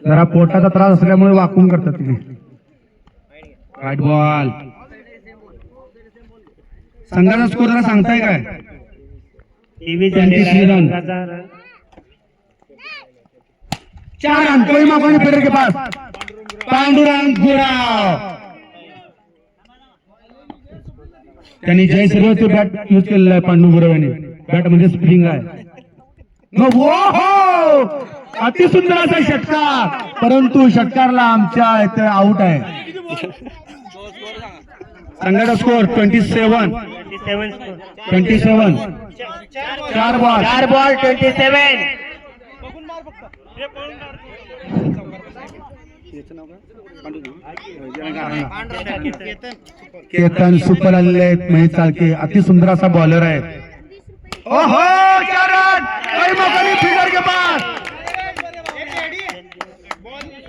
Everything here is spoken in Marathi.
जरा पोटाचा त्रास असल्यामुळे वाकून करतात तुम्ही. Right ball. संघाचा स्कोर जरा सांगताय काय? 23 रन. 4 रन. कोई माफी फिर के पास पांडुरंग गुराव. त्यांनी जय सर्वचे बॅट यूज केलेलं आहे. पांडू गुराव यांनी बॅट म्हणजे स्प्रिंग आहे. अतिसुंदर असा षटकार, परंतु षटकारला आमच्या इथे आउट आहे. संघाचा स्कोर 27. 4 बॉल 27. केतन सुपर आलेले आहेत. महेश चालके अतिसुंदर असा बॉलर आहे. ओहो 4 रन. फिगर के पास